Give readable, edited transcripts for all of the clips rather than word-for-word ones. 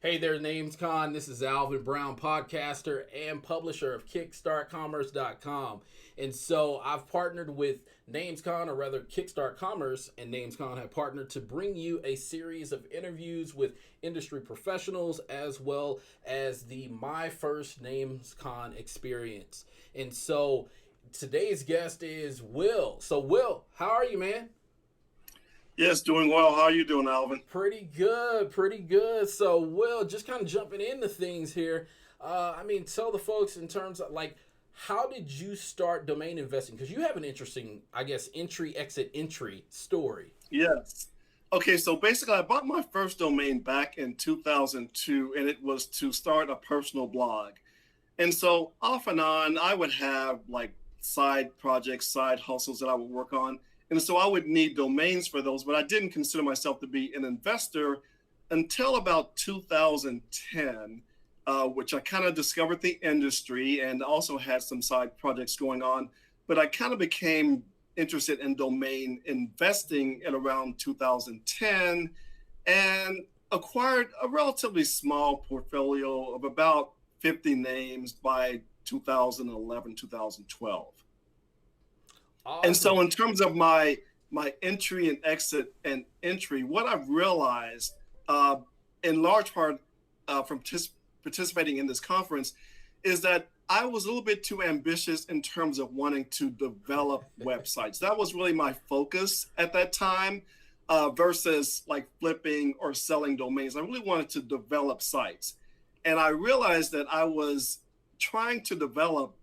Hey there, NamesCon. This is Alvin Brown, podcaster and publisher of KickStartCommerce.com. And so I've partnered with NamesCon, or rather Kickstart Commerce, and NamesCon have partnered to bring you a series of interviews with industry professionals as well as the My First NamesCon experience. And so today's guest is Will. So Will, how are you, man? Yes, doing well. How are you doing, Alvin? Pretty good, pretty good. So, Will, just kind of jumping into things here. Tell the folks in terms of how did you start domain investing? Because you have an interesting, I guess, entry story. Yes. Okay, so basically, I bought my first domain back in 2002, and it was to start a personal blog. And so, off and on, I would have side projects, side hustles that I would work on. And so I would need domains for those, but I didn't consider myself to be an investor until about 2010, which I kind of discovered the industry and also had some side projects going on. But I kind of became interested in domain investing at around 2010 and acquired a relatively small portfolio of about 50 names by 2011, 2012. Awesome. And so in terms of my entry and exit and entry, what I've realized in large part from participating in this conference is that I was a little bit too ambitious in terms of wanting to develop websites. That was really my focus at that time versus flipping or selling domains. I really wanted to develop sites. And I realized that I was trying to develop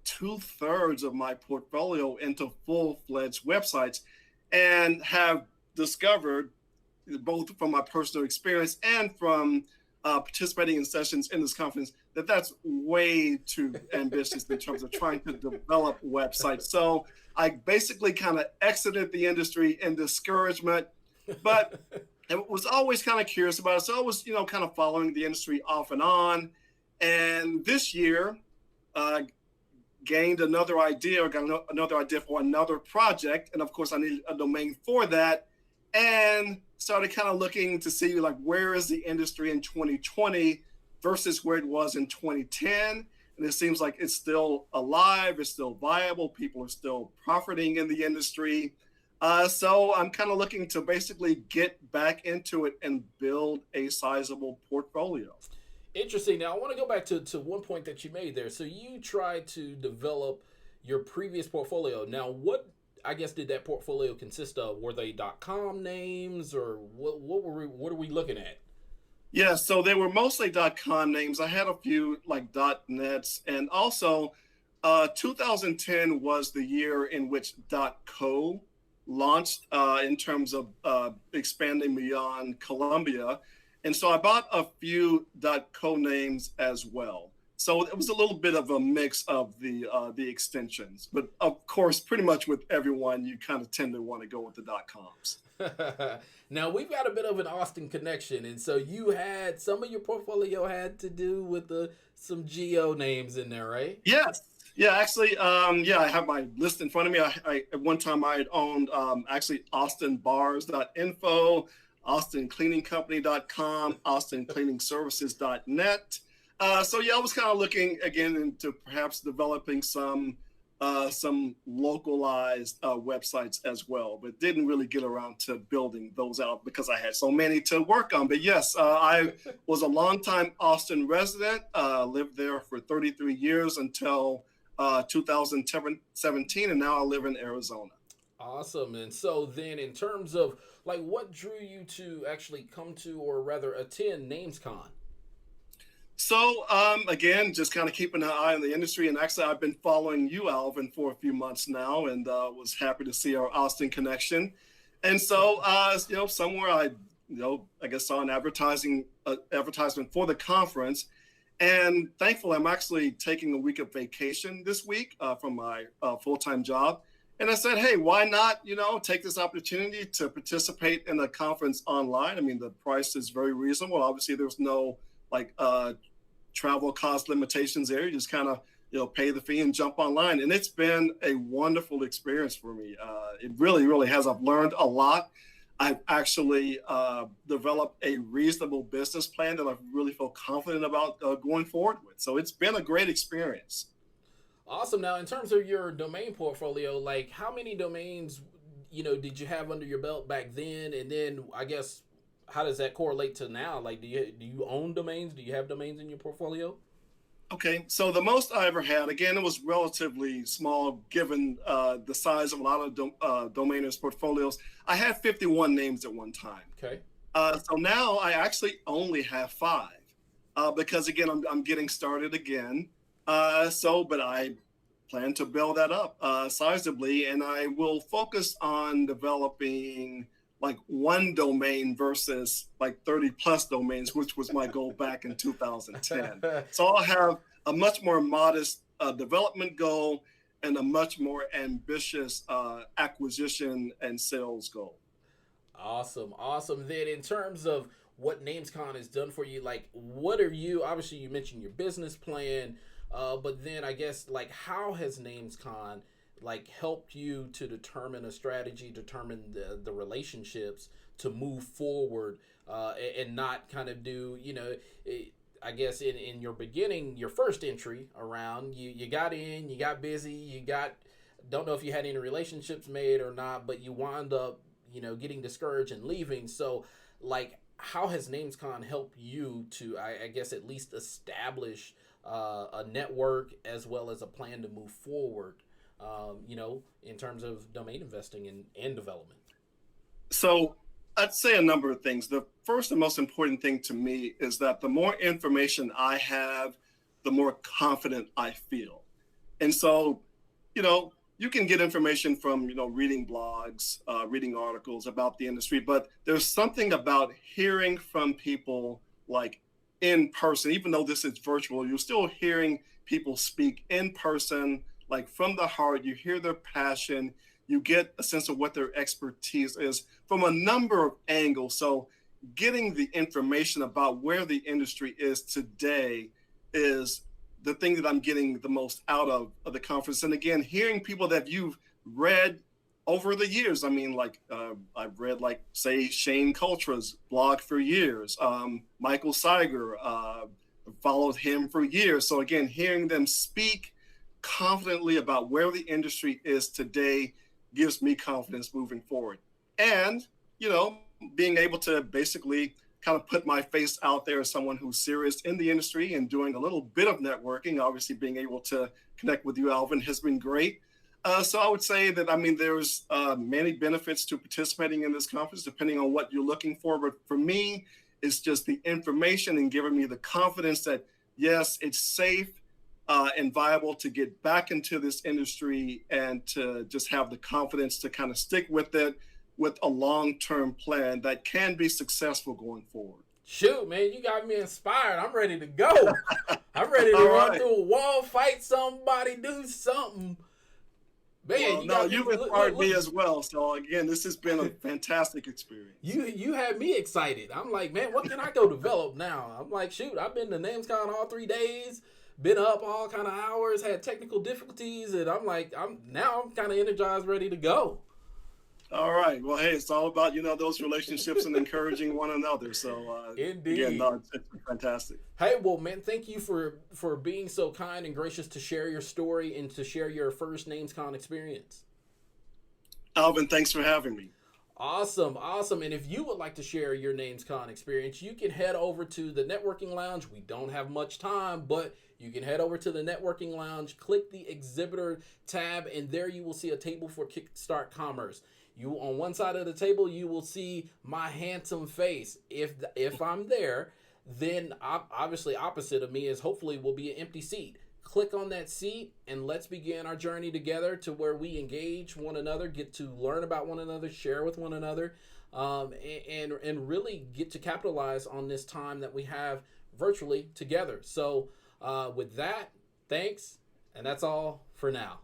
2/3 of my portfolio into full-fledged websites, and have discovered, both from my personal experience and from participating in sessions in this conference, that that's way too ambitious in terms of trying to develop websites. So I basically kind of exited the industry in discouragement, but I was always kind of curious about it. So I was, kind of following the industry off and on. And this year, gained another idea, or got another idea for another project. And of course, I needed a domain for that, and started kind of looking to see where is the industry in 2020 versus where it was in 2010. And it seems like it's still alive, it's still viable, people are still profiting in the industry. So I'm kind of looking to basically get back into it and build a sizable portfolio. Interesting. Now, I want to go back to one point that you made there. So you tried to develop your previous portfolio. Now, what, I guess, did that portfolio consist of? Were they .com names, or what are we looking at? Yeah, so they were mostly .com names. I had a few .nets, and also 2010 was the year in which .co launched in terms of expanding beyond Colombia. And so I bought a few .co names as well. So it was a little bit of a mix of the extensions. But of course, pretty much with everyone, you kind of tend to want to go with the .coms. Now, we've got a bit of an Austin connection. And so you had, some of your portfolio had to do with some geo names in there, right? Yes. Yeah, actually, I have my list in front of me. I at one time I had owned actually austinbars.info, austincleaningcompany.com, austincleaningservices.net. So I was kind of looking again into perhaps developing some localized websites as well, but didn't really get around to building those out because I had so many to work on. But yes, I was a longtime Austin resident, lived there for 33 years until 2017, and now I live in Arizona. Awesome. And so then, in terms of what drew you to actually come to, or rather attend, NamesCon? So again, just kind of keeping an eye on the industry, and actually I've been following you, Alvin, for a few months now, and was happy to see our Austin connection. And so somewhere I guess saw an advertisement for the conference, and thankfully I'm actually taking a week of vacation this week from my full-time job. And I said, hey, why not, take this opportunity to participate in the conference online? I mean, the price is very reasonable. Obviously, there's no travel cost limitations there. You just kind of, pay the fee and jump online. And it's been a wonderful experience for me. It really, really has. I've learned a lot. I've actually developed a reasonable business plan that I really feel confident about going forward with. So it's been a great experience. Awesome. Now, in terms of your domain portfolio, like how many domains, did you have under your belt back then? And then I guess how does that correlate to now? Like, do you own domains? Do you have domains in your portfolio? Okay, so the most I ever had, again, it was relatively small given the size of a lot of domainers' portfolios. I had 51 names at one time. Okay. So now I actually only have five because, again, I'm getting started again. But I plan to build that up sizably, and I will focus on developing like one domain versus like 30 plus domains, which was my goal back in 2010. So I'll have a much more modest development goal and a much more ambitious acquisition and sales goal. Awesome, awesome. Then, in terms of what NamesCon has done for you, like, what are you? Obviously, you mentioned your business plan, but then I guess like, how has NamesCon like helped you to determine a strategy, determine the relationships to move forward, and not kind of do I guess in your beginning, your first entry around, you got in, you got busy, don't know if you had any relationships made or not, but you wound up getting discouraged and leaving. So like, how has NamesCon helped you to I guess at least establish a network as well as a plan to move forward, in terms of domain investing and development? So I'd say a number of things. The first and most important thing to me is that the more information I have, the more confident I feel. And so, you can get information from, reading blogs, reading articles about the industry, but there's something about hearing from people like in person, even though this is virtual, you're still hearing people speak in person, like from the heart. You hear their passion, you get a sense of what their expertise is from a number of angles. So getting the information about where the industry is today is the thing that I'm getting the most out of the conference. And again, hearing people that you've read over the years. I mean, like I've read, like, say, Shane Coltra's blog for years. Michael Seiger, followed him for years. So again, hearing them speak confidently about where the industry is today gives me confidence moving forward. And, being able to basically kind of put my face out there as someone who's serious in the industry and doing a little bit of networking, obviously being able to connect with you, Alvin, has been great. So I would say that, I mean, there's many benefits to participating in this conference, depending on what you're looking for. But for me, it's just the information and giving me the confidence that, yes, it's safe and viable to get back into this industry and to just have the confidence to kind of stick with it with a long-term plan that can be successful going forward. Shoot, man, you got me inspired. I'm ready to go. I'm ready to run through a wall, fight somebody, do something. Man, you've inspired me as well. So again, this has been a fantastic experience. You had me excited. I'm like, man, what can I go develop now? I'm like, shoot, I've been to NamesCon all 3 days, been up all kind of hours, had technical difficulties, and I'm like, I'm kind of energized, ready to go. All right. Well, hey, it's all about, those relationships and encouraging one another. So, indeed. Again, no, it's fantastic. Hey, well, man, thank you for being so kind and gracious to share your story and to share your first NamesCon experience. Alvin, thanks for having me. Awesome. And if you would like to share your NamesCon experience, you can head over to the networking lounge. We don't have much time, but you can head over to the networking lounge, click the exhibitor tab, and there you will see a table for Kickstart Commerce. You, on one side of the table, you will see my handsome face. If I'm there, then obviously opposite of me is hopefully will be an empty seat. Click on that seat and let's begin our journey together to where we engage one another, get to learn about one another, share with one another, and really get to capitalize on this time that we have virtually together. So with that, thanks, and that's all for now.